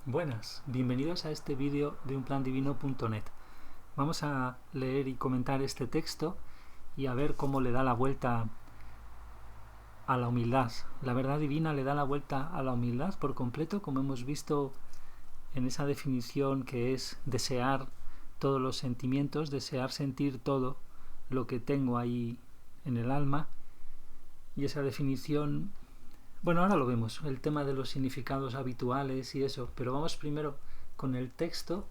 Buenas, bienvenidos a este vídeo de unplandivino.net. Vamos a leer y comentar este texto y a ver cómo le da la vuelta a la humildad. La verdad divina le da la vuelta a la humildad por completo, como hemos visto en esa definición que es desear todos los sentimientos, desear sentir todo lo que tengo ahí en el alma. Y esa definición, bueno, ahora lo vemos, el tema de los significados habituales y eso, pero vamos primero con el texto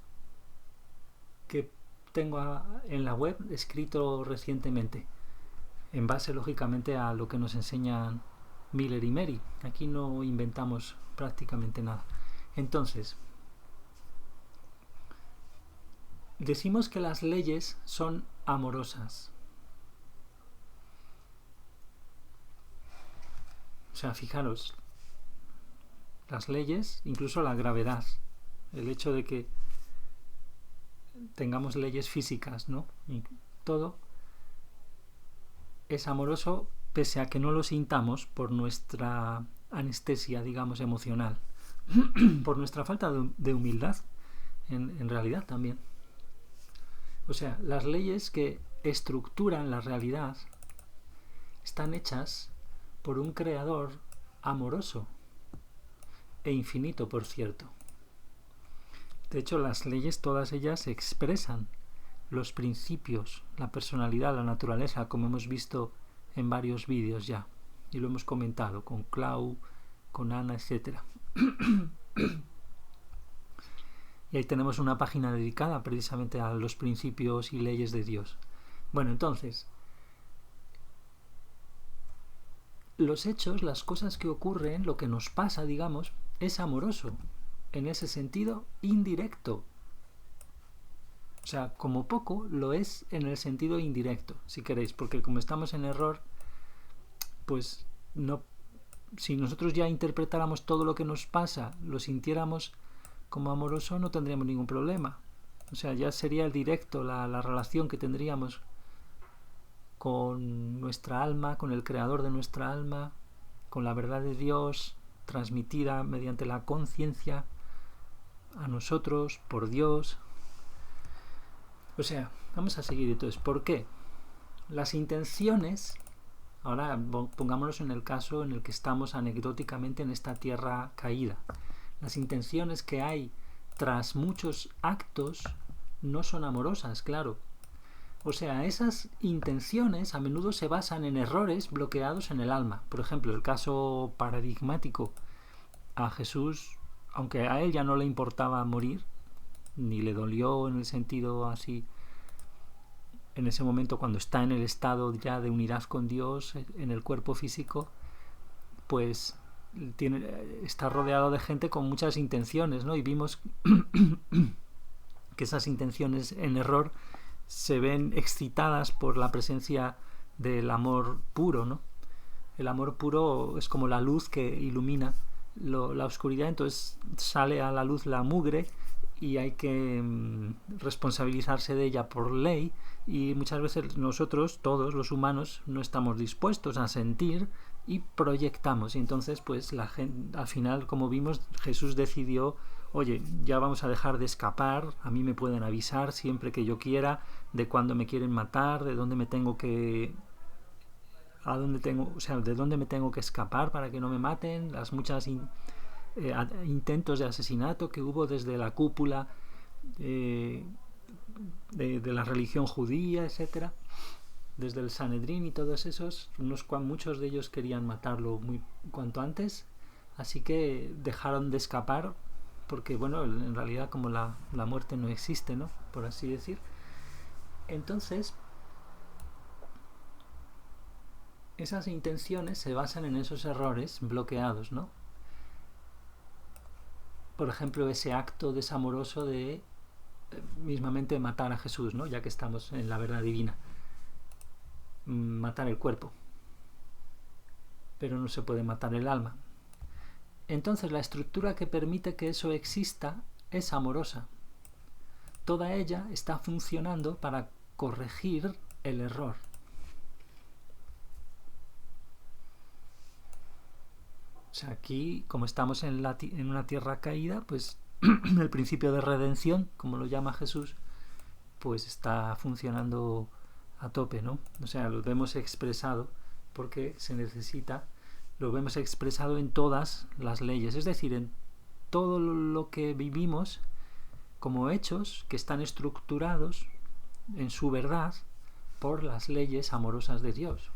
que tengo en la web escrito recientemente, en base lógicamente a lo que nos enseñan Miller y Mary. Aquí no inventamos prácticamente nada. Entonces, decimos que las leyes son amorosas. O sea, fijaros, las leyes, incluso la gravedad, el hecho de que tengamos leyes físicas, ¿no? Y todo es amoroso pese a que no lo sintamos por nuestra anestesia, digamos, emocional, por nuestra falta de humildad, en realidad también. O sea, las leyes que estructuran la realidad están hechas por un creador amoroso e infinito, por cierto. De hecho, las leyes, todas ellas expresan los principios, la personalidad, la naturaleza, como hemos visto en varios vídeos ya, y lo hemos comentado con Clau, con Ana, etc. Y ahí tenemos una página dedicada precisamente a los principios y leyes de Dios. Bueno, entonces, los hechos, las cosas que ocurren, lo que nos pasa, digamos, es amoroso, en ese sentido indirecto. O sea, como poco lo es en el sentido indirecto, si queréis, porque como estamos en error, pues no, si nosotros ya interpretáramos todo lo que nos pasa, lo sintiéramos como amoroso, no tendríamos ningún problema. O sea, ya sería el directo, la relación que tendríamos con nuestra alma, con el creador de nuestra alma, con la verdad de Dios transmitida mediante la conciencia a nosotros, por Dios. O sea, vamos a seguir entonces. ¿Por qué? Las intenciones, ahora pongámonos en el caso en el que estamos anecdóticamente en esta tierra caída. Las intenciones que hay tras muchos actos no son amorosas, claro. O sea, esas intenciones a menudo se basan en errores bloqueados en el alma. Por ejemplo, el caso paradigmático. A Jesús, aunque a él ya no le importaba morir, ni le dolió en el sentido así, en ese momento cuando está en el estado ya de unidad con Dios, en el cuerpo físico, pues está rodeado de gente con muchas intenciones, ¿no? Y vimos que esas intenciones en error se ven excitadas por la presencia del amor puro, ¿no? El amor puro es como la luz que ilumina la oscuridad, entonces sale a la luz la mugre y hay que responsabilizarse de ella por ley, y muchas veces nosotros, todos los humanos, no estamos dispuestos a sentir y proyectamos, y entonces pues la gente, al final, como vimos, Jesús decidió: oye, ya vamos a dejar de escapar, a mí me pueden avisar siempre que yo quiera de cuándo me quieren matar, de dónde me tengo que a dónde tengo, o sea, de dónde me tengo que escapar para que no me maten, las muchas intentos de asesinato que hubo desde la cúpula de la religión judía, etcétera, desde el Sanedrín y todos esos, muchos de ellos querían matarlo cuanto antes, así que dejaron de escapar, porque bueno, en realidad como la muerte no existe, ¿no?, por así decir. Entonces esas intenciones se basan en esos errores bloqueados, ¿no? Por ejemplo, ese acto desamoroso de mismamente matar a Jesús, ¿no?, ya que estamos en la verdad divina, matar el cuerpo, pero no se puede matar el alma. Entonces la estructura que permite que eso exista es amorosa. Toda ella está funcionando para corregir el error. O sea, aquí, como estamos en una tierra caída, pues el principio de redención, como lo llama Jesús, pues está funcionando a tope, ¿no? O sea, lo vemos expresado porque se necesita, lo vemos expresado en todas las leyes, es decir, en todo lo que vivimos como hechos que están estructurados en su verdad por las leyes amorosas de Dios.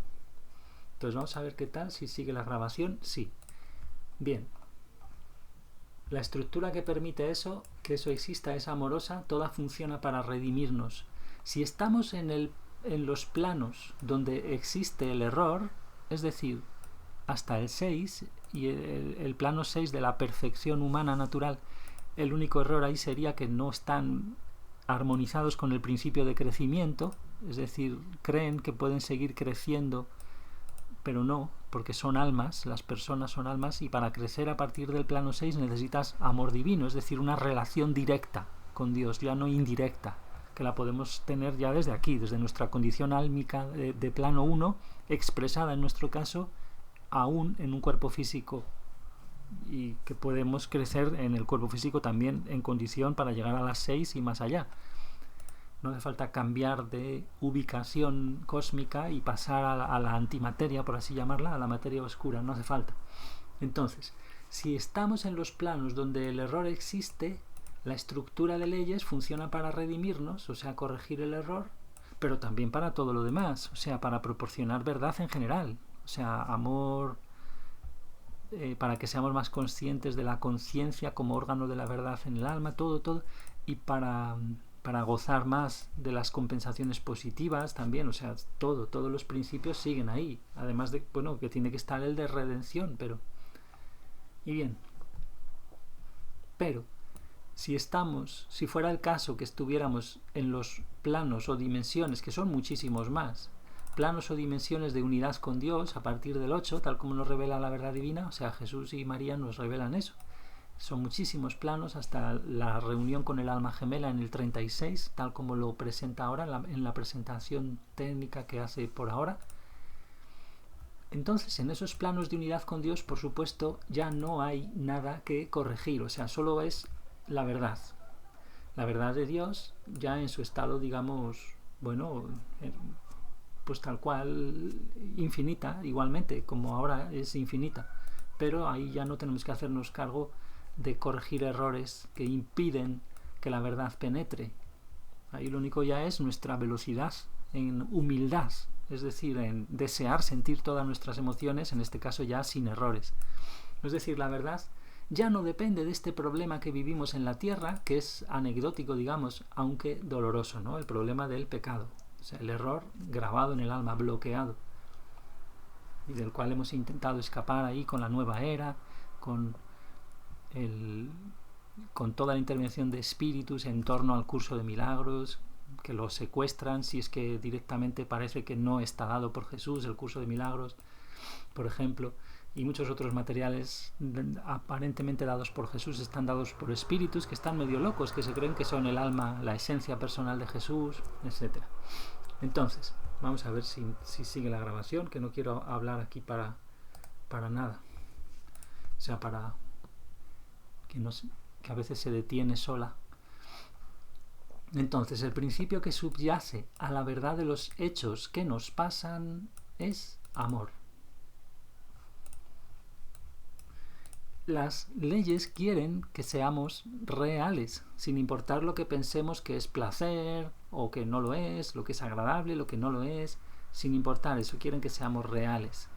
Entonces vamos a ver qué tal, si sigue la grabación. Sí. Bien. La estructura que permite eso, que eso exista, es amorosa, toda funciona para redimirnos. Si estamos en los planos donde existe el error, es decir, hasta el 6 y el plano 6 de la perfección humana natural, el único error ahí sería que no están armonizados con el principio de crecimiento, es decir, creen que pueden seguir creciendo, pero no, porque son almas, las personas son almas, y para crecer a partir del plano 6 necesitas amor divino, es decir, una relación directa con Dios, ya no indirecta, que la podemos tener ya desde aquí, desde nuestra condición álmica de plano 1, expresada en nuestro caso aún en un cuerpo físico, y que podemos crecer en el cuerpo físico también en condición para llegar a las 6 y más allá. No hace falta cambiar de ubicación cósmica y pasar a la antimateria, por así llamarla, a la materia oscura, no hace falta. Entonces, si estamos en los planos donde el error existe, la estructura de leyes funciona para redimirnos, o sea, corregir el error, pero también para todo lo demás, o sea, para proporcionar verdad en general, o sea, amor, para que seamos más conscientes de la conciencia como órgano de la verdad en el alma, todo, y para gozar más de las compensaciones positivas también, o sea, todos los principios siguen ahí, además de, bueno, que tiene que estar el de redención, pero si fuera el caso que estuviéramos en los planos o dimensiones, que son muchísimos más, planos o dimensiones de unidad con Dios a partir del 8, tal como nos revela la verdad divina, o sea, Jesús y María nos revelan eso. Son muchísimos planos hasta la reunión con el alma gemela en el 36, tal como lo presenta ahora en la presentación técnica que hace por ahora. Entonces, en esos planos de unidad con Dios, por supuesto, ya no hay nada que corregir, o sea, solo es la verdad. La verdad de Dios ya en su estado, digamos, bueno, pues tal cual, infinita, igualmente, como ahora es infinita. Pero ahí ya no tenemos que hacernos cargo de corregir errores que impiden que la verdad penetre. Ahí lo único ya es nuestra velocidad en humildad, es decir, en desear sentir todas nuestras emociones, en este caso ya sin errores. Es decir, la verdad ya no depende de este problema que vivimos en la tierra, que es anecdótico, digamos, aunque doloroso, ¿no? El problema del pecado, o sea, el error grabado en el alma, bloqueado, y del cual hemos intentado escapar ahí con la nueva era, con toda la intervención de espíritus en torno al curso de milagros, que lo secuestran si es que directamente parece que no está dado por Jesús el curso de milagros, por ejemplo, y muchos otros materiales aparentemente dados por Jesús están dados por espíritus que están medio locos, que se creen que son el alma, la esencia personal de Jesús, etc. Entonces, vamos a ver si sigue la grabación, que no quiero hablar aquí para nada, o sea, para que a veces se detiene sola. Entonces, el principio que subyace a la verdad de los hechos que nos pasan es amor. Las leyes quieren que seamos reales, sin importar lo que pensemos que es placer o que no lo es, lo que es agradable, lo que no lo es, sin importar eso, quieren que seamos reales.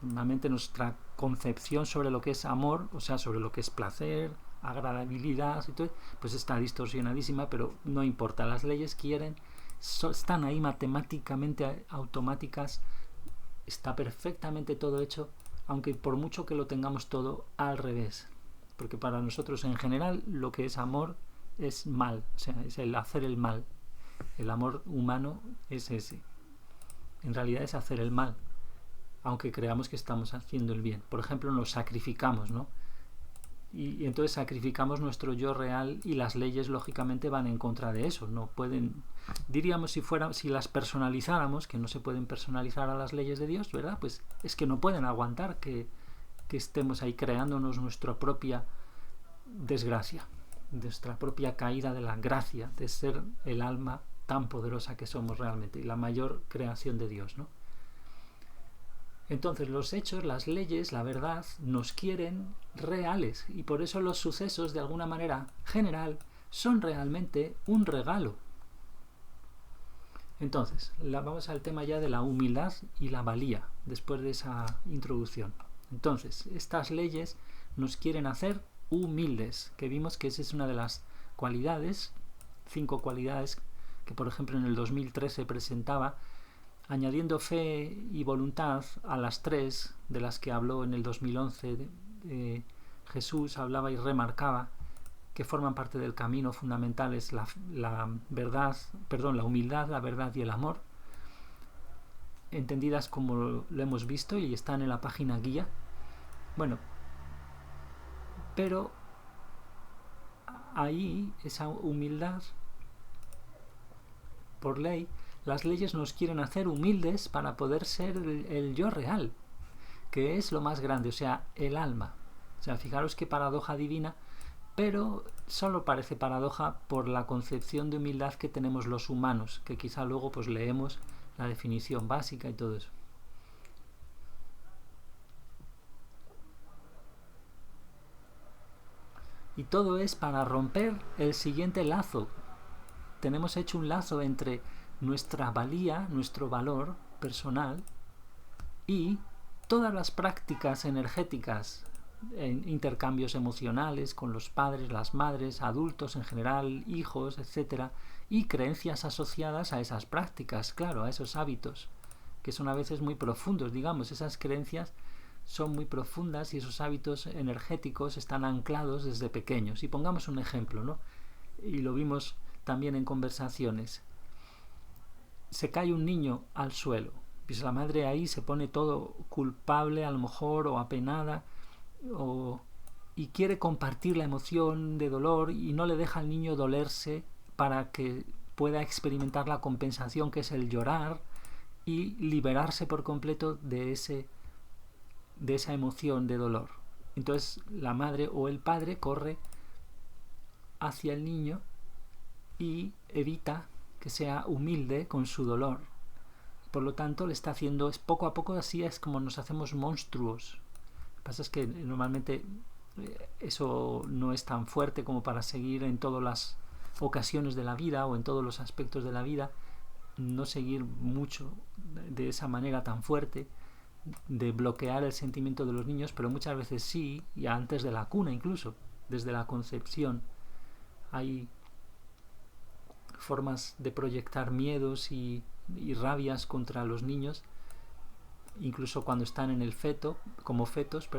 Normalmente nuestra concepción sobre lo que es amor, o sea, sobre lo que es placer, agradabilidad, y todo, pues está distorsionadísima, pero no importa, las leyes quieren, están ahí matemáticamente automáticas, está perfectamente todo hecho, aunque por mucho que lo tengamos todo al revés, porque para nosotros en general lo que es amor es mal, o sea, es el hacer el mal. El amor humano es ese, en realidad es hacer el mal, aunque creamos que estamos haciendo el bien. Por ejemplo, nos sacrificamos, ¿no? Y entonces sacrificamos nuestro yo real, y las leyes lógicamente van en contra de eso. No pueden, diríamos, si las personalizáramos, que no se pueden personalizar a las leyes de Dios, ¿verdad? Pues es que no pueden aguantar que estemos ahí creándonos nuestra propia desgracia. nuestra propia caída de la gracia, de ser el alma tan poderosa que somos realmente y la mayor creación de Dios, ¿no? Entonces los hechos, las leyes, la verdad nos quieren reales y por eso los sucesos de alguna manera general son realmente un regalo. Entonces, vamos al tema ya de la humildad y la valía después de esa introducción. Entonces, estas leyes nos quieren hacer humildes, que vimos que esa es una de las cualidades, 5 cualidades que por ejemplo en el 2013 presentaba, añadiendo fe y voluntad a las 3 de las que habló en el 2011 Jesús, hablaba y remarcaba que forman parte del camino fundamentales la humildad, la verdad y el amor, entendidas como lo hemos visto y están en la página guía. Bueno, pero ahí esa humildad, por ley, las leyes nos quieren hacer humildes para poder ser el yo real, que es lo más grande, o sea, el alma. O sea, fijaros qué paradoja divina, pero solo parece paradoja por la concepción de humildad que tenemos los humanos, que quizá luego pues leemos la definición básica y todo eso. Y todo es para romper el siguiente lazo. Tenemos hecho un lazo entre nuestra valía, nuestro valor personal y todas las prácticas energéticas, intercambios emocionales con los padres, las madres, adultos en general, hijos, etc. Y creencias asociadas a esas prácticas, claro, a esos hábitos, que son a veces muy profundos, digamos, esas creencias son muy profundas y esos hábitos energéticos están anclados desde pequeños. Y pongamos un ejemplo, ¿no? Y lo vimos también en conversaciones. Se cae un niño al suelo, pues la madre ahí se pone todo culpable a lo mejor o apenada y quiere compartir la emoción de dolor y no le deja al niño dolerse para que pueda experimentar la compensación que es el llorar y liberarse por completo de esa emoción de dolor. Entonces la madre o el padre corre hacia el niño y evita que sea humilde con su dolor. Por lo tanto, le está haciendo, poco a poco, así es como nos hacemos monstruos. Lo que pasa es que normalmente eso no es tan fuerte como para seguir en todas las ocasiones de la vida o en todos los aspectos de la vida, no seguir mucho de esa manera tan fuerte de bloquear el sentimiento de los niños, pero muchas veces sí, y antes de la cuna incluso, desde la concepción, hay formas de proyectar miedos y rabias contra los niños, incluso cuando están en el feto, como fetos,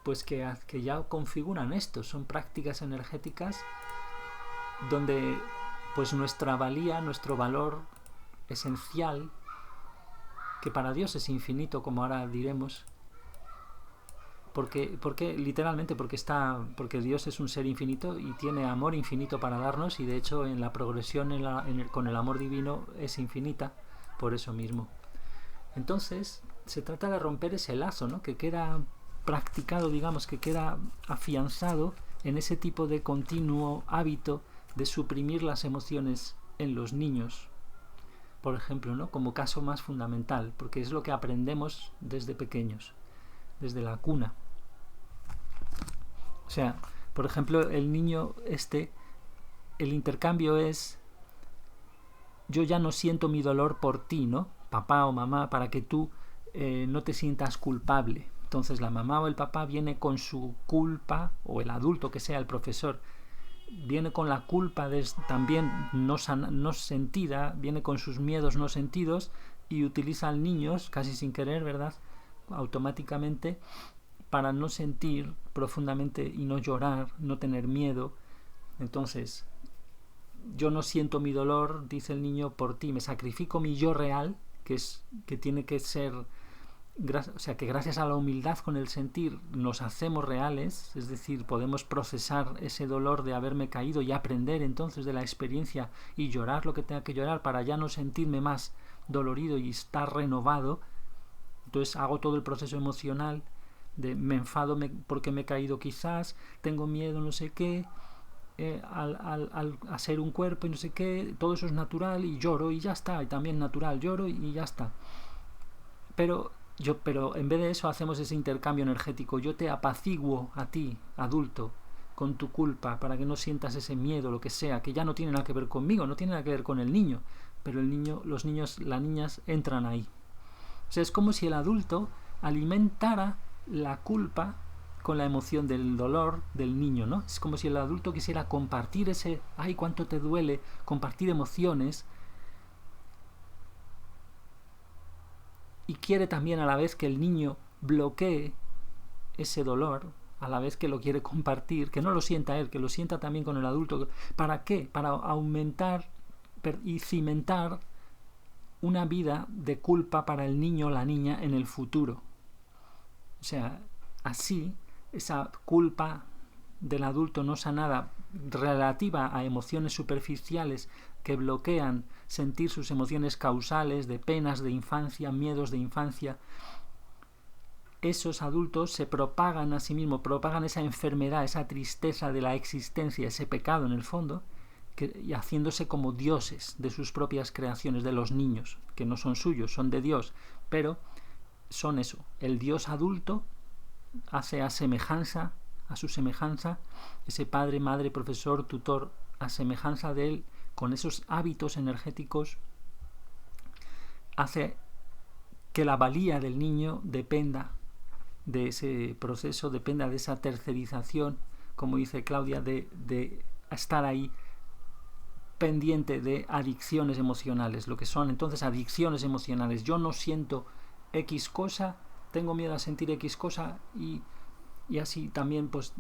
pues que ya configuran esto. Son prácticas energéticas donde pues nuestra valía, nuestro valor esencial, que para Dios es infinito, como ahora diremos, porque literalmente porque Dios es un ser infinito y tiene amor infinito para darnos, y de hecho en la progresión con el amor divino es infinita por eso mismo. Entonces se trata de romper ese lazo, ¿no?, que queda practicado, digamos, que queda afianzado en ese tipo de continuo hábito de suprimir las emociones en los niños, por ejemplo, ¿no?, como caso más fundamental, porque es lo que aprendemos desde pequeños, desde la cuna. O sea, por ejemplo, el niño el intercambio es: yo ya no siento mi dolor por ti, ¿no?, papá o mamá, para que tú no te sientas culpable. Entonces la mamá o el papá viene con su culpa, o el adulto que sea, el profesor, viene con la culpa también no sentida, viene con sus miedos no sentidos y utiliza al niño, casi sin querer, ¿verdad?, automáticamente, para no sentir profundamente y no llorar, no tener miedo. Entonces, yo no siento mi dolor, dice el niño, por ti, me sacrifico mi yo real, que tiene que ser, o sea, que gracias a la humildad con el sentir nos hacemos reales, es decir, podemos procesar ese dolor de haberme caído y aprender entonces de la experiencia y llorar lo que tenga que llorar para ya no sentirme más dolorido y estar renovado. Entonces hago todo el proceso emocional de me enfado porque me he caído quizás, tengo miedo no sé qué, a ser un cuerpo y no sé qué, todo eso es natural y lloro y ya está, y también natural, lloro y ya está. Pero en vez de eso hacemos ese intercambio energético. Yo te apaciguo a ti, adulto, con tu culpa, para que no sientas ese miedo, lo que sea, que ya no tiene nada que ver conmigo, no tiene nada que ver con el niño, pero el niño, los niños, las niñas entran ahí. O sea, es como si el adulto alimentara la culpa con la emoción del dolor del niño, ¿no? Es como si el adulto quisiera compartir ese, ay, cuánto te duele, compartir emociones, y quiere también a la vez que el niño bloquee ese dolor, a la vez que lo quiere compartir, que no lo sienta él, que lo sienta también con el adulto. ¿Para qué? Para aumentar y cimentar una vida de culpa para el niño o la niña en el futuro. O sea, así esa culpa del adulto no sanada relativa a emociones superficiales que bloquean sentir sus emociones causales de penas de infancia, miedos de infancia, esos adultos se propagan a sí mismos, propagan esa enfermedad, esa tristeza de la existencia, ese pecado en el fondo, y haciéndose como dioses de sus propias creaciones, de los niños, que no son suyos, son de Dios, pero son eso, el Dios adulto hace a su semejanza, ese padre, madre, profesor, tutor, a semejanza de él, con esos hábitos energéticos, hace que la valía del niño dependa de ese proceso, dependa de esa tercerización, como dice Claudia, de estar ahí pendiente de adicciones emocionales, lo que son entonces adicciones emocionales. Yo no siento X cosa, tengo miedo a sentir X cosa, y así también pues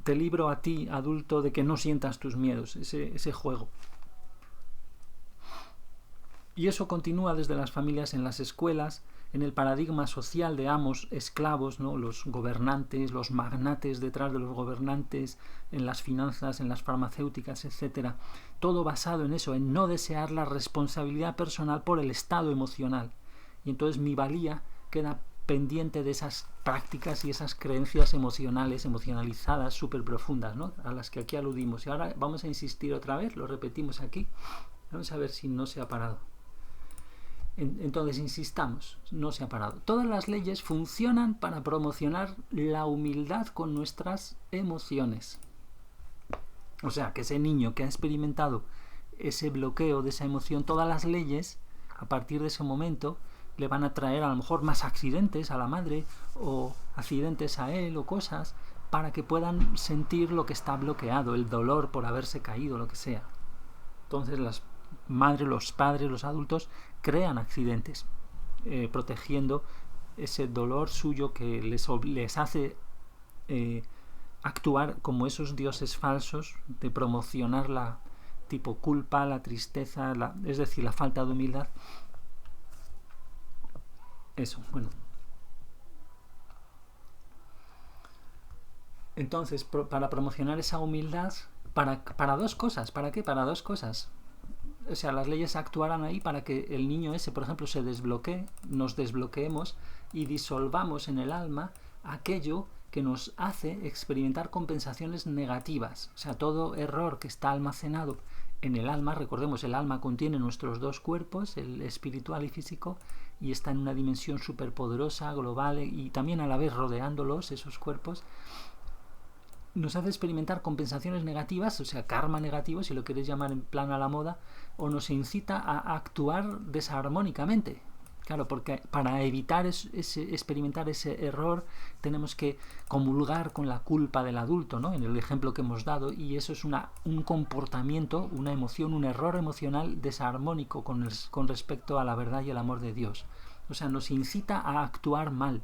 te libro a ti, adulto, de que no sientas tus miedos, ese juego. Y eso continúa desde las familias, en las escuelas, en el paradigma social de amos, esclavos, ¿no? Los gobernantes, los magnates detrás de los gobernantes, en las finanzas, en las farmacéuticas, etcétera. Todo basado en eso, en no desear la responsabilidad personal por el estado emocional. Y entonces mi valía queda pendiente de esas prácticas y esas creencias emocionales, emocionalizadas, súper profundas, ¿no? A las que aquí aludimos. Y ahora vamos a insistir otra vez, lo repetimos aquí. Vamos a ver si no se ha parado. Entonces, insistamos, no se ha parado. Todas las leyes funcionan para promocionar la humildad con nuestras emociones. O sea, que ese niño que ha experimentado ese bloqueo de esa emoción, todas las leyes, a partir de ese momento, le van a traer a lo mejor más accidentes a la madre, o accidentes a él, o cosas, para que puedan sentir lo que está bloqueado, el dolor por haberse caído, lo que sea. Entonces las madres, los padres, los adultos crean accidentes, protegiendo ese dolor suyo que les hace actuar como esos dioses falsos, de promocionar la tipo culpa, la tristeza, es decir, la falta de humildad. Eso, bueno. Entonces, para promocionar esa humildad, para dos cosas. ¿Para qué? Para dos cosas. O sea, las leyes actuarán ahí para que el niño ese, por ejemplo, se desbloquee, nos desbloqueemos y disolvamos en el alma aquello que nos hace experimentar compensaciones negativas. O sea, todo error que está almacenado en el alma, recordemos, el alma contiene nuestros dos cuerpos, el espiritual y físico, y está en una dimensión superpoderosa, global, y también a la vez rodeándolos, esos cuerpos, nos hace experimentar compensaciones negativas, o sea, karma negativo, si lo queréis llamar en plan a la moda, o nos incita a actuar desarmónicamente. Claro, porque para evitar experimentar ese error tenemos que comulgar con la culpa del adulto, ¿no? En el ejemplo que hemos dado, y eso es un comportamiento, una emoción, un error emocional desarmónico con respecto a la verdad y el amor de Dios. O sea, nos incita a actuar mal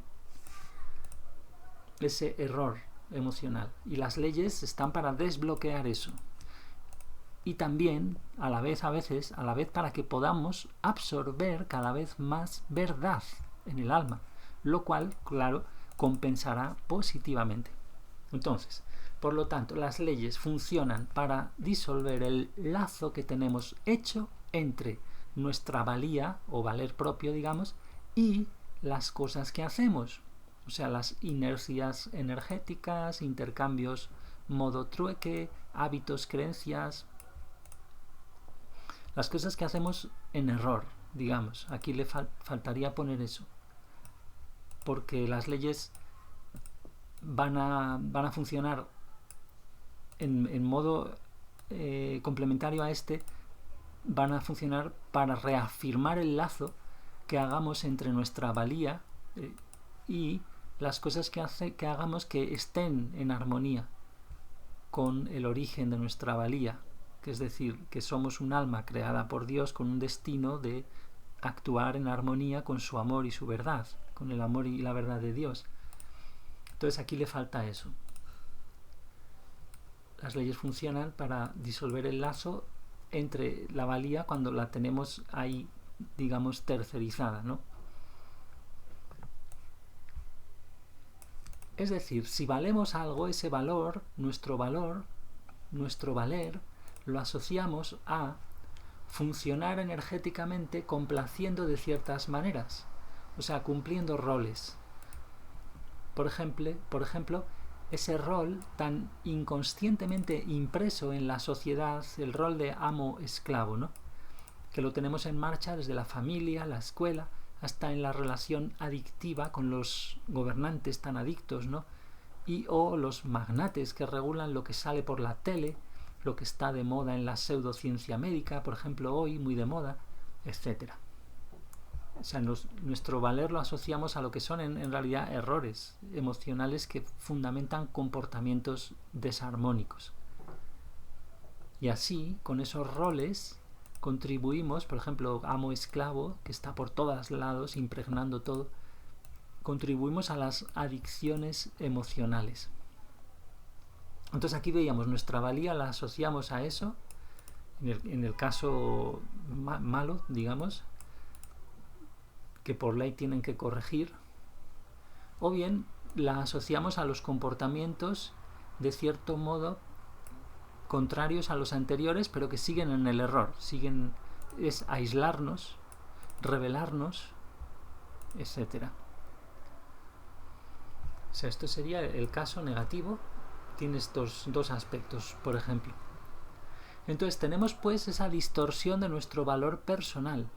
ese error emocional, y las leyes están para desbloquear eso, y también a la vez para que podamos absorber cada vez más verdad en el alma, lo cual, claro, compensará positivamente. Entonces, por lo tanto, las leyes funcionan para disolver el lazo que tenemos hecho entre nuestra valía o valer propio, digamos, y las cosas que hacemos, o sea, las inercias energéticas, intercambios modo trueque, hábitos, creencias, las cosas que hacemos en error, digamos. Aquí le faltaría poner eso, porque las leyes van a funcionar en modo complementario a este, van a funcionar para reafirmar el lazo que hagamos entre nuestra valía y las cosas que hagamos que estén en armonía con el origen de nuestra valía, que es decir, que somos un alma creada por Dios con un destino de actuar en armonía con su amor y su verdad, con el amor y la verdad de Dios. Entonces aquí le falta eso. Las leyes funcionan para disolver el lazo entre la valía cuando la tenemos ahí, digamos, tercerizada, ¿no? Es decir, si valemos algo, ese valor, nuestro valer, lo asociamos a funcionar energéticamente complaciendo de ciertas maneras, o sea, cumpliendo roles. Por ejemplo, ese rol tan inconscientemente impreso en la sociedad, el rol de amo-esclavo, ¿no? Que lo tenemos en marcha desde la familia, la escuela, hasta en la relación adictiva con los gobernantes tan adictos, ¿no? O los magnates que regulan lo que sale por la tele, lo que está de moda en la pseudociencia médica, por ejemplo, hoy muy de moda, etc. O sea, nuestro valer lo asociamos a lo que son en realidad errores emocionales que fundamentan comportamientos desarmónicos. Y así, con esos roles, contribuimos, por ejemplo, amo-esclavo, que está por todos lados, impregnando todo, contribuimos a las adicciones emocionales. Entonces aquí veíamos, nuestra valía la asociamos a eso, en el caso malo, digamos, que por ley tienen que corregir, o bien la asociamos a los comportamientos de cierto modo contrarios a los anteriores, pero que siguen en el error, es aislarnos, rebelarnos, etc. O sea, esto sería el caso negativo. Tiene estos dos aspectos, por ejemplo. Entonces tenemos pues esa distorsión de nuestro valor personal,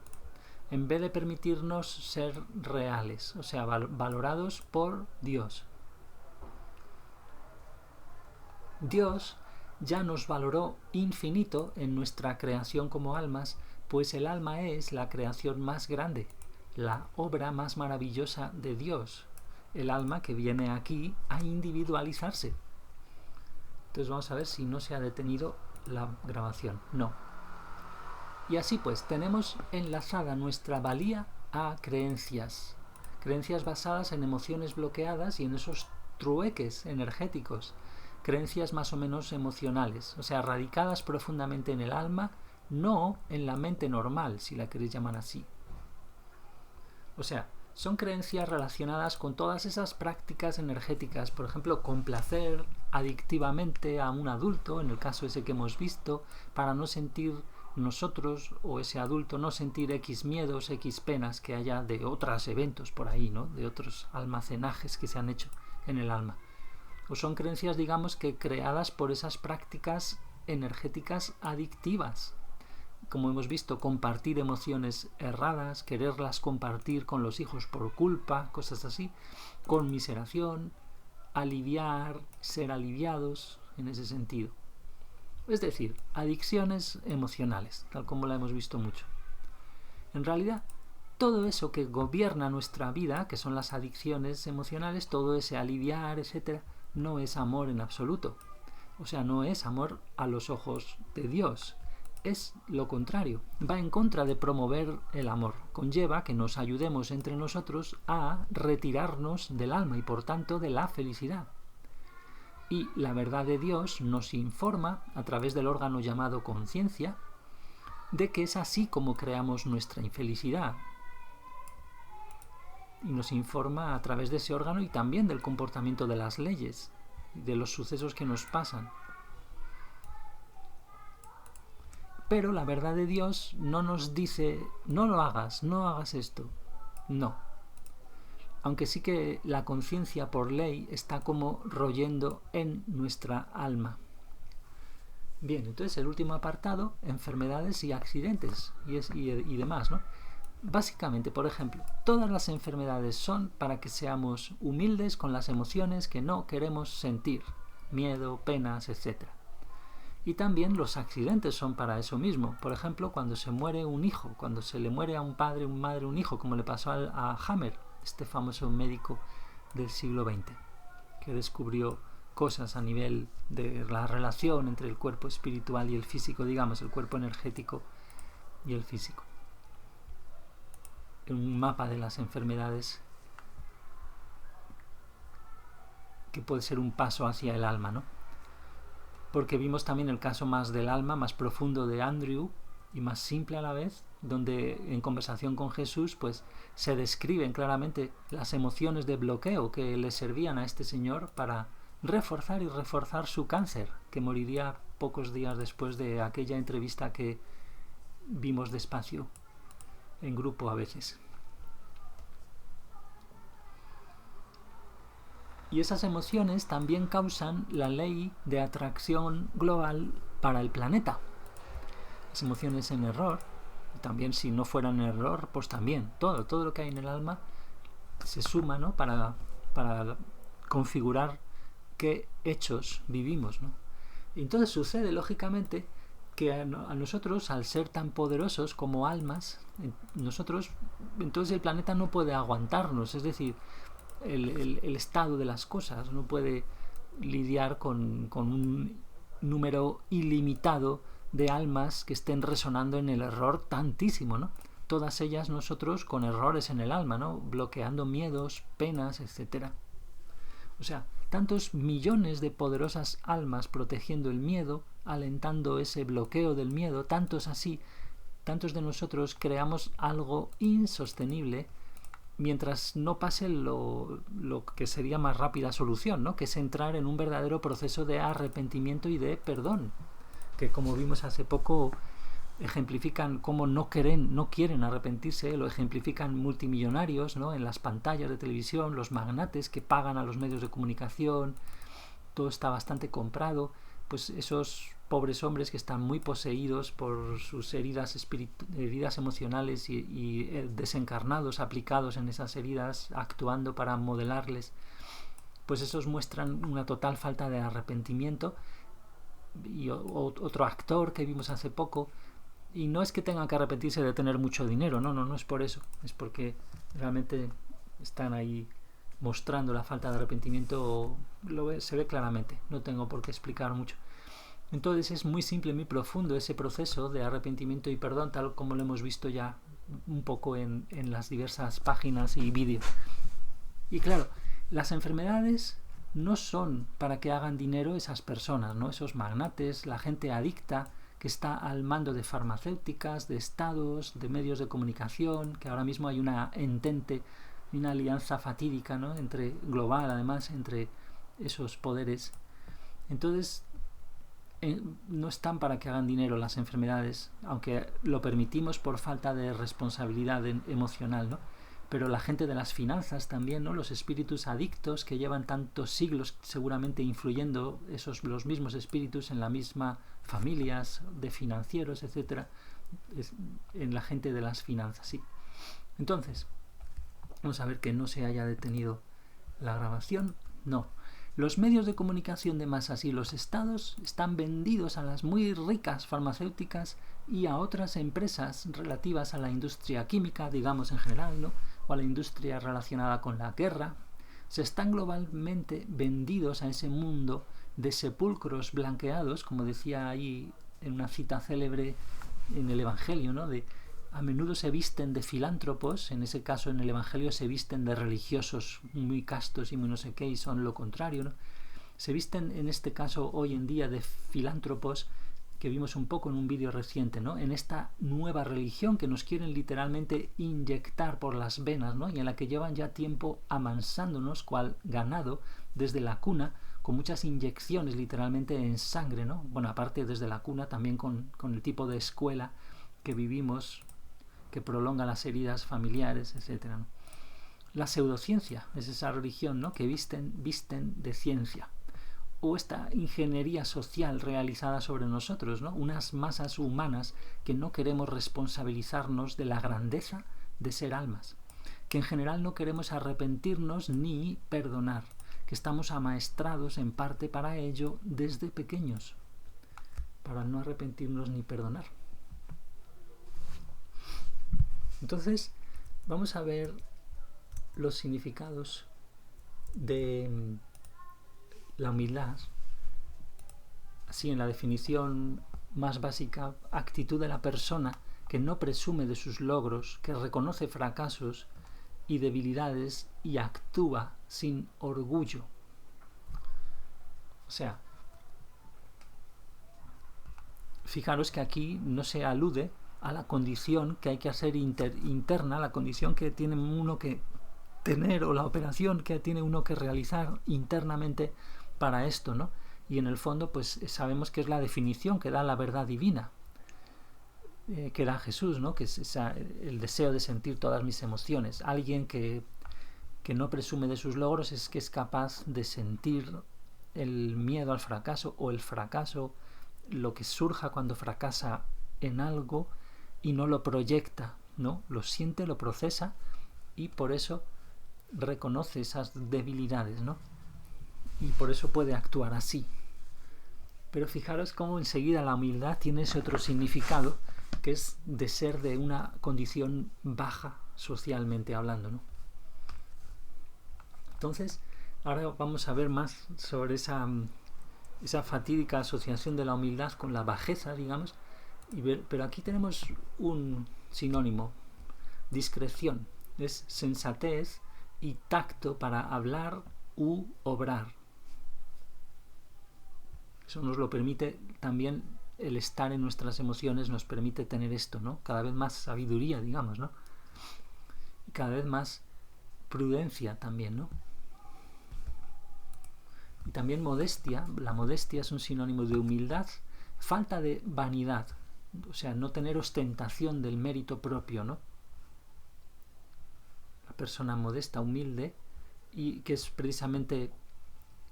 en vez de permitirnos ser reales, o sea, valorados por Dios. Dios ya nos valoró infinito en nuestra creación como almas, pues el alma es la creación más grande, la obra más maravillosa de Dios, el alma que viene aquí a individualizarse. Entonces vamos a ver si no se ha detenido la grabación. No. Y así pues, tenemos enlazada nuestra valía a creencias basadas en emociones bloqueadas y en esos trueques energéticos, creencias más o menos emocionales, o sea, radicadas profundamente en el alma, no en la mente normal, si la queréis llamar así. O sea, son creencias relacionadas con todas esas prácticas energéticas, por ejemplo, complacer adictivamente a un adulto, en el caso ese que hemos visto, para no sentir nosotros o ese adulto no sentir X miedos, X penas que haya de otros eventos por ahí, ¿no? De otros almacenajes que se han hecho en el alma. O son creencias, digamos, que creadas por esas prácticas energéticas adictivas. Como hemos visto, compartir emociones erradas, quererlas compartir con los hijos por culpa, cosas así, conmiseración, aliviar, ser aliviados, en ese sentido. Es decir, adicciones emocionales, tal como la hemos visto mucho. En realidad, todo eso que gobierna nuestra vida, que son las adicciones emocionales, todo ese aliviar, etc., no es amor en absoluto. O sea, no es amor a los ojos de Dios. Es lo contrario. Va en contra de promover el amor. Conlleva que nos ayudemos entre nosotros a retirarnos del alma y por tanto de la felicidad. Y la verdad de Dios nos informa, a través del órgano llamado conciencia, de que es así como creamos nuestra infelicidad. Y nos informa a través de ese órgano y también del comportamiento de las leyes, de los sucesos que nos pasan. Pero la verdad de Dios no nos dice, no lo hagas, no hagas esto. No. aunque sí que la conciencia por ley está como royendo en nuestra alma. Bien, entonces el último apartado, enfermedades y accidentes y demás, ¿no? Básicamente, por ejemplo, todas las enfermedades son para que seamos humildes con las emociones que no queremos sentir, miedo, penas, etc. Y también los accidentes son para eso mismo. Por ejemplo, cuando se muere un hijo, cuando se le muere a un padre, una madre, un hijo, como le pasó a Hammer, este famoso médico del siglo XX, que descubrió cosas a nivel de la relación entre el cuerpo espiritual y el físico, digamos, el cuerpo energético y el físico. Un mapa de las enfermedades que puede ser un paso hacia el alma, ¿no? Porque vimos también el caso más del alma, más profundo de Andrew y más simple a la vez, donde en conversación con Jesús pues se describen claramente las emociones de bloqueo que le servían a este señor para reforzar su cáncer, que moriría pocos días después de aquella entrevista que vimos despacio en grupo a veces. Y esas emociones también causan la ley de atracción global para el planeta. Las emociones en error, también si no fueran en error, pues también todo lo que hay en el alma se suma, ¿no? para configurar qué hechos vivimos, ¿no? Y entonces sucede, lógicamente, que a nosotros, al ser tan poderosos como almas, entonces el planeta no puede aguantarnos, es decir, el estado de las cosas no puede lidiar con un número ilimitado de almas que estén resonando en el error tantísimo, ¿no? Todas ellas nosotros con errores en el alma, ¿no? Bloqueando miedos, penas, etc. O sea, tantos millones de poderosas almas protegiendo el miedo, alentando ese bloqueo del miedo, tantos de nosotros creamos algo insostenible mientras no pase lo que sería más rápida solución, ¿no? Que es entrar en un verdadero proceso de arrepentimiento y de perdón, que como vimos hace poco ejemplifican cómo no quieren arrepentirse, lo ejemplifican multimillonarios, ¿no? En las pantallas de televisión, los magnates que pagan a los medios de comunicación, todo está bastante comprado, pues esos pobres hombres que están muy poseídos por sus heridas emocionales y desencarnados aplicados en esas heridas, actuando para modelarles, pues esos muestran una total falta de arrepentimiento. Y otro actor que vimos hace poco, y no es que tengan que arrepentirse de tener mucho dinero, no es por eso, es porque realmente están ahí mostrando la falta de arrepentimiento, se ve claramente, no tengo por qué explicar mucho. Entonces es muy simple, muy profundo ese proceso de arrepentimiento y perdón, tal como lo hemos visto ya un poco en las diversas páginas y vídeos. Y claro, las enfermedades no son para que hagan dinero esas personas, ¿no? Esos magnates, la gente adicta que está al mando de farmacéuticas, de estados, de medios de comunicación, que ahora mismo hay una alianza fatídica, ¿no? Global, además, entre esos poderes. Entonces, no están para que hagan dinero las enfermedades, aunque lo permitimos por falta de responsabilidad emocional, ¿no? Pero la gente de las finanzas también, ¿no? Los espíritus adictos que llevan tantos siglos seguramente influyendo los mismos espíritus en las mismas familias de financieros, etcétera, en la gente de las finanzas, sí. Entonces, vamos a ver que no se haya detenido la grabación. No. Los medios de comunicación de masas y los estados están vendidos a las muy ricas farmacéuticas y a otras empresas relativas a la industria química, digamos en general, ¿no? O a la industria relacionada con la guerra. Se están globalmente vendidos a ese mundo de sepulcros blanqueados, como decía ahí en una cita célebre en el Evangelio, ¿no? A menudo se visten de filántropos, en ese caso en el Evangelio se visten de religiosos muy castos y muy no sé qué, y son lo contrario, ¿no? Se visten en este caso hoy en día de filántropos, que vimos un poco en un vídeo reciente, ¿no? En esta nueva religión que nos quieren literalmente inyectar por las venas, ¿no? Y en la que llevan ya tiempo amansándonos cual ganado desde la cuna, con muchas inyecciones literalmente en sangre, ¿no? Bueno, aparte desde la cuna también con el tipo de escuela que vivimos, que prolonga las heridas familiares, etc., ¿no? la pseudociencia, es esa religión, ¿no?, que visten de ciencia. O esta ingeniería social realizada sobre nosotros, ¿no?, unas masas humanas que no queremos responsabilizarnos de la grandeza de ser almas, que en general no queremos arrepentirnos ni perdonar, que estamos amaestrados en parte para ello desde pequeños, para no arrepentirnos ni perdonar. Entonces, vamos a ver los significados de la humildad, así en la definición más básica: actitud de la persona que no presume de sus logros, que reconoce fracasos y debilidades y actúa sin orgullo. O sea, fijaros que aquí no se alude a la condición que hay que hacer interna, la condición que tiene uno que tener, o la operación que tiene uno que realizar internamente para esto, ¿no? Y en el fondo, pues sabemos que es la definición que da la verdad divina, que da Jesús, ¿no?, que es el deseo de sentir todas mis emociones. Alguien que no presume de sus logros es que es capaz de sentir el miedo al fracaso, o el fracaso, lo que surja cuando fracasa en algo, y no lo proyecta, ¿no? Lo siente, lo procesa, y por eso reconoce esas debilidades, ¿no? Y por eso puede actuar así. Pero fijaros cómo enseguida la humildad tiene ese otro significado, que es de ser de una condición baja socialmente hablando, ¿no? Entonces, ahora vamos a ver más sobre esa fatídica asociación de la humildad con la bajeza, digamos, pero aquí tenemos un sinónimo: discreción. Es sensatez y tacto para hablar u obrar. Eso nos lo permite también el estar en nuestras emociones, nos permite tener esto, ¿no? Cada vez más sabiduría, digamos, ¿no? Y cada vez más prudencia también, ¿no? Y también modestia. La modestia es un sinónimo de humildad, falta de vanidad, o sea, no tener ostentación del mérito propio, ¿no? La persona modesta, humilde, y que es precisamente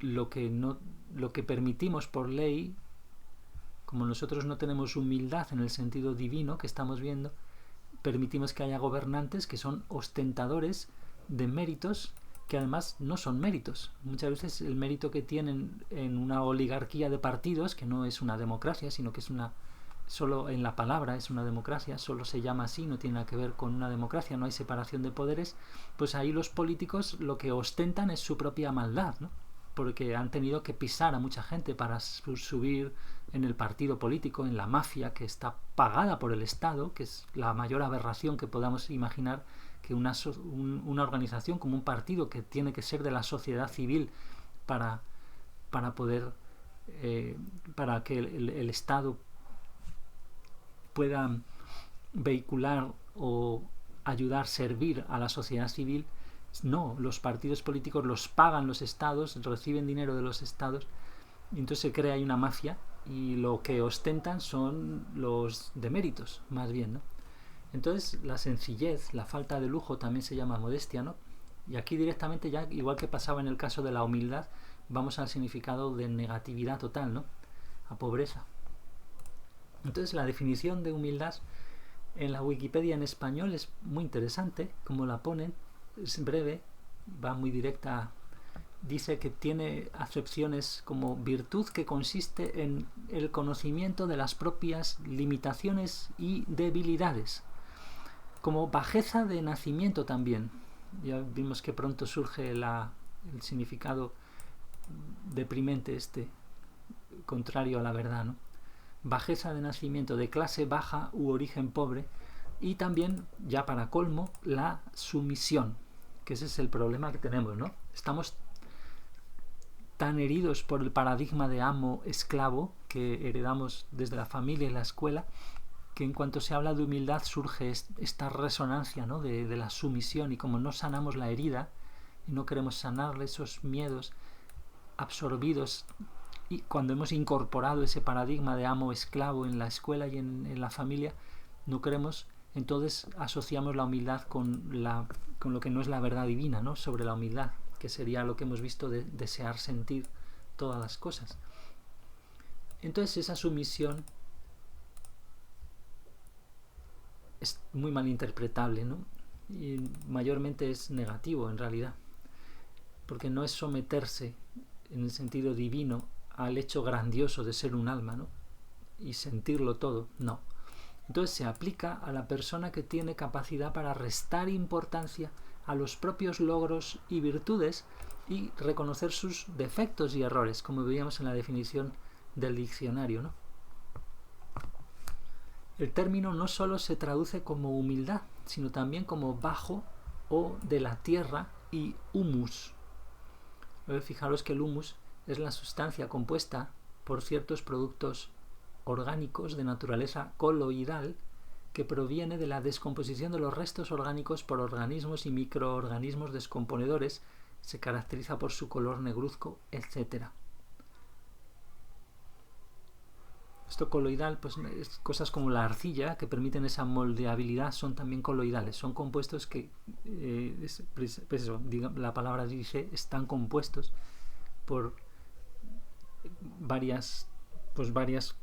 lo que permitimos por ley. Como nosotros no tenemos humildad en el sentido divino que estamos viendo, permitimos que haya gobernantes que son ostentadores de méritos que además no son méritos. Muchas veces el mérito que tienen en una oligarquía de partidos, que no es una democracia, sino que es solo en la palabra es una democracia, solo se llama así, no tiene nada que ver con una democracia, no hay separación de poderes, pues ahí los políticos lo que ostentan es su propia maldad, ¿no? Porque han tenido que pisar a mucha gente para subir en el partido político, en la mafia que está pagada por el Estado, que es la mayor aberración que podamos imaginar, que una organización como un partido que tiene que ser de la sociedad civil para poder para que el Estado pueda vehicular o ayudar, servir a la sociedad civil. No, los partidos políticos los pagan los estados, reciben dinero de los estados, y entonces se crea ahí una mafia, y lo que ostentan son los deméritos, más bien, ¿no? Entonces la sencillez, la falta de lujo también se llama modestia, ¿no? Y aquí directamente, ya igual que pasaba en el caso de la humildad, vamos al significado de negatividad total, ¿no? A pobreza. Entonces la definición de humildad en la Wikipedia en español es muy interesante, como la ponen. Es breve, va muy directa. Dice que tiene acepciones como virtud que consiste en el conocimiento de las propias limitaciones y debilidades, como bajeza de nacimiento también. Ya vimos que pronto surge el significado deprimente, contrario a la verdad, ¿no? Bajeza de nacimiento, de clase baja u origen pobre, y también, ya para colmo, la sumisión, que ese es el problema que tenemos, ¿no? Estamos tan heridos por el paradigma de amo-esclavo que heredamos desde la familia y la escuela, que en cuanto se habla de humildad surge esta resonancia, ¿no? de la sumisión, y como no sanamos la herida y no queremos sanarle esos miedos absorbidos, y cuando hemos incorporado ese paradigma de amo-esclavo en la escuela y en la familia, no queremos entonces asociamos la humildad con lo que no es la verdad divina, ¿no? Sobre la humildad, que sería lo que hemos visto de desear sentir todas las cosas. Entonces esa sumisión es muy malinterpretable, ¿no? Y mayormente es negativo en realidad, porque no es someterse en el sentido divino al hecho grandioso de ser un alma, ¿no? Y sentirlo todo, no. Entonces se aplica a la persona que tiene capacidad para restar importancia a los propios logros y virtudes y reconocer sus defectos y errores, como veíamos en la definición del diccionario, ¿no? El término no solo se traduce como humildad, sino también como bajo o de la tierra y humus. Fijaros que el humus es la sustancia compuesta por ciertos productos orgánicos de naturaleza coloidal que proviene de la descomposición de los restos orgánicos por organismos y microorganismos descomponedores, se caracteriza por su color negruzco, etc. Esto coloidal, pues es cosas como la arcilla que permiten esa moldeabilidad, son también coloidales, son compuestos que, pues eso, la palabra dice, están compuestos por varias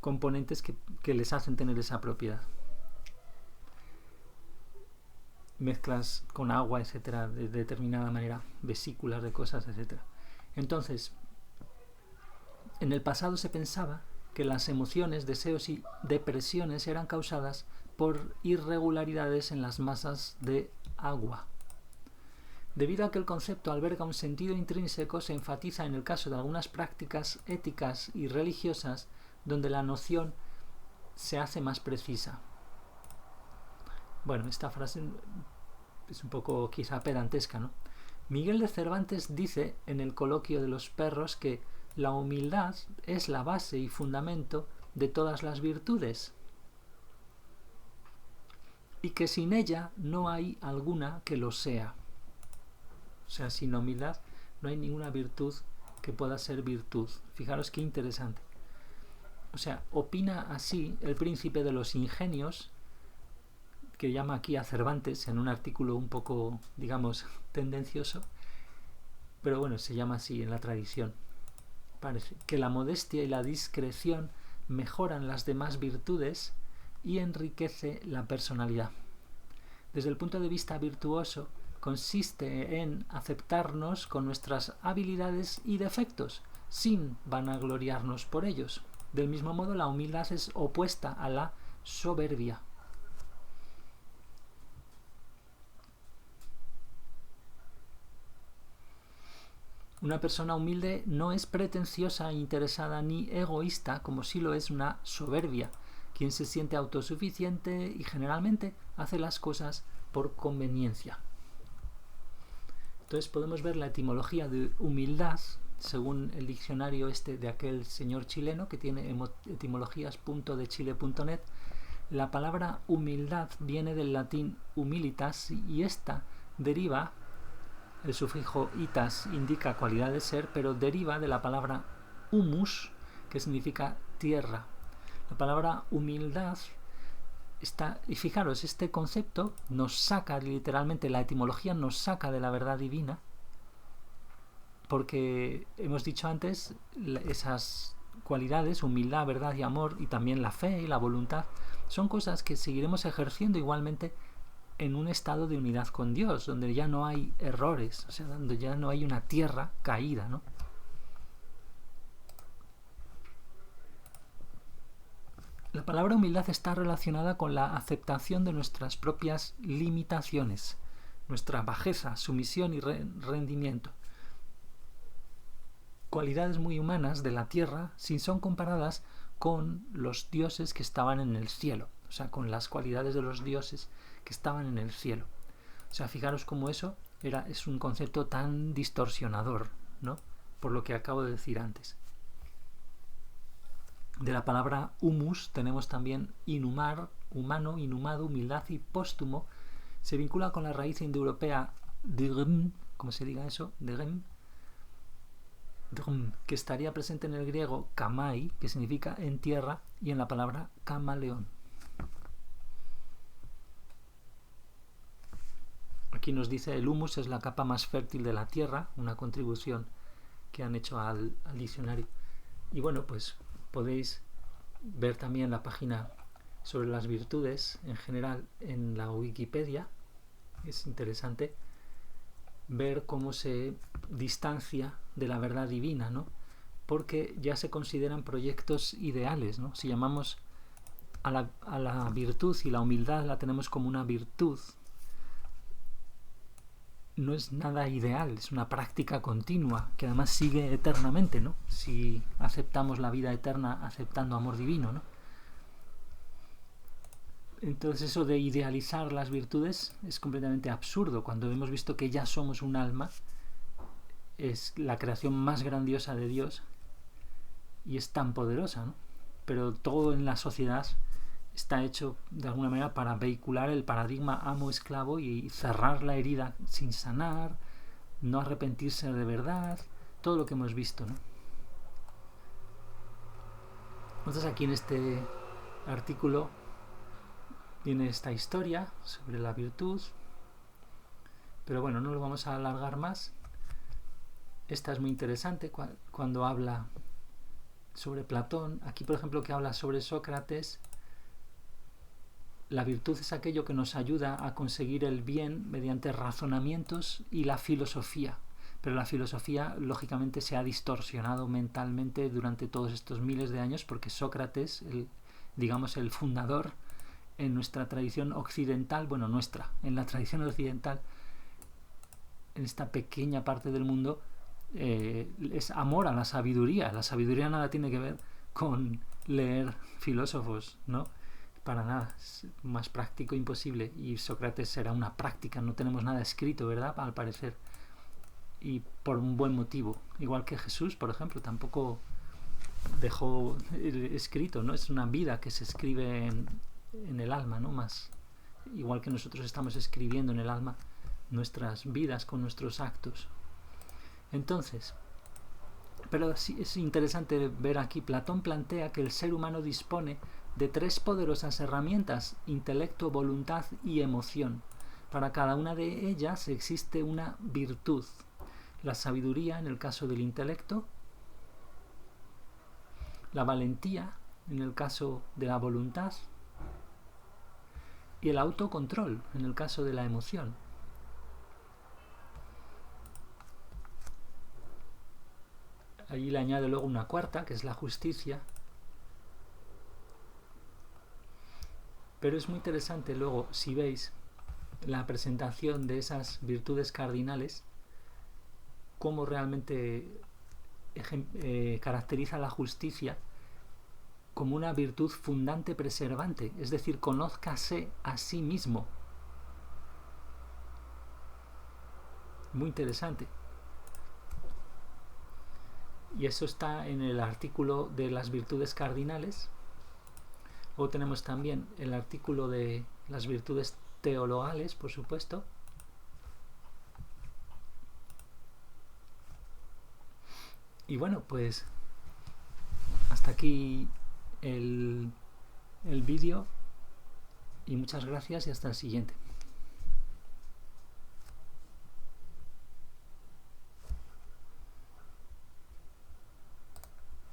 componentes que les hacen tener esa propiedad. Mezclas con agua, etcétera, de determinada manera, vesículas de cosas, etcétera. Entonces, en el pasado se pensaba que las emociones, deseos y depresiones eran causadas por irregularidades en las masas de agua. Debido a que el concepto alberga un sentido intrínseco, se enfatiza en el caso de algunas prácticas éticas y religiosas donde la noción se hace más precisa. Bueno, esta frase es un poco quizá pedantesca, ¿no? Miguel de Cervantes dice en el Coloquio de los Perros que la humildad es la base y fundamento de todas las virtudes y que sin ella no hay alguna que lo sea. O sea, sin humildad no hay ninguna virtud que pueda ser virtud. Fijaros qué interesante. O sea, opina así el príncipe de los ingenios, que llama aquí a Cervantes en un artículo un poco, digamos, tendencioso, pero bueno, se llama así en la tradición. Parece que la modestia y la discreción mejoran las demás virtudes y enriquece la personalidad. Desde el punto de vista virtuoso, consiste en aceptarnos con nuestras habilidades y defectos, sin vanagloriarnos por ellos. Del mismo modo, la humildad es opuesta a la soberbia. Una persona humilde no es pretenciosa, interesada ni egoísta, como sí lo es una soberbia, quien se siente autosuficiente y generalmente hace las cosas por conveniencia. Entonces podemos ver la etimología de humildad, según el diccionario de aquel señor chileno que tiene etimologías.dechile.net. La palabra humildad viene del latín humilitas y esta deriva, el sufijo itas indica cualidad de ser, pero deriva de la palabra humus, que significa tierra. La palabra humildad está, y fijaros, este concepto nos saca literalmente, la etimología nos saca de la verdad divina, porque hemos dicho antes, esas cualidades, humildad, verdad y amor, y también la fe y la voluntad, son cosas que seguiremos ejerciendo igualmente en un estado de unidad con Dios, donde ya no hay errores, o sea, donde ya no hay una tierra caída, ¿no? La palabra humildad está relacionada con la aceptación de nuestras propias limitaciones, nuestra bajeza, sumisión y rendimiento. Cualidades muy humanas de la tierra, si son comparadas con los dioses que estaban en el cielo, o sea, con las cualidades de los dioses que estaban en el cielo. O sea, fijaros cómo eso es un concepto tan distorsionador, ¿no? Por lo que acabo de decir antes. De la palabra humus tenemos también inhumar, humano, inhumado, humildad, y póstumo. Se vincula con la raíz indoeuropea dgm, ¿cómo se diga eso? Dgm, que estaría presente en el griego kamai, que significa en tierra, y en la palabra camaleón. aquí nos dice el humus es la capa más fértil de la tierra, una contribución que han hecho al diccionario. Y bueno, pues podéis ver también la página sobre las virtudes en general en la Wikipedia. Es interesante ver cómo se distancia de la verdad divina, ¿no? Porque ya se consideran proyectos ideales, ¿no? Si llamamos a la virtud y la humildad la tenemos como una virtud, no es nada ideal, es una práctica continua que además sigue eternamente, ¿no? Si aceptamos la vida eterna aceptando amor divino, ¿no? Entonces eso de idealizar las virtudes es completamente absurdo cuando hemos visto que ya somos un alma, es la creación más grandiosa de Dios y es tan poderosa, ¿no? Pero todo en la sociedad está hecho de alguna manera para vehicular el paradigma amo-esclavo y cerrar la herida sin sanar, no arrepentirse de verdad, todo lo que hemos visto, ¿no? Entonces aquí en este artículo viene esta historia sobre la virtud, pero bueno, no lo vamos a alargar más. Esta es muy interesante cuando habla sobre Platón. Aquí, por ejemplo, que habla sobre Sócrates, la virtud es aquello que nos ayuda a conseguir el bien mediante razonamientos y la filosofía. Pero la filosofía, lógicamente, se ha distorsionado mentalmente durante todos estos miles de años porque Sócrates, digamos el fundador en nuestra tradición occidental, bueno, en la tradición occidental, en esta pequeña parte del mundo, es amor a la sabiduría. La sabiduría nada tiene que ver con leer filósofos, ¿no? Para nada, es más práctico imposible. Y Sócrates era una práctica, no tenemos nada escrito, ¿verdad? Al parecer. Y por un buen motivo. Igual que Jesús, por ejemplo, tampoco dejó escrito, ¿no? Es una vida que se escribe en el alma, ¿no? Más igual que nosotros estamos escribiendo en el alma nuestras vidas con nuestros actos. Entonces, pero sí es interesante ver aquí, Platón plantea que el ser humano dispone de 3 poderosas herramientas: intelecto, voluntad y emoción. Para cada una de ellas existe una virtud. La sabiduría en el caso del intelecto, la valentía en el caso de la voluntad y el autocontrol en el caso de la emoción. Allí le añade luego una cuarta, que es la justicia. Pero es muy interesante luego, si veis la presentación de esas virtudes cardinales, cómo realmente caracteriza la justicia como una virtud fundante preservante, es decir, conózcase a sí mismo. Muy interesante. Y eso está en el artículo de las virtudes cardinales. Luego tenemos también el artículo de las virtudes teologales, por supuesto. Y bueno, pues hasta aquí el vídeo y muchas gracias y hasta el siguiente.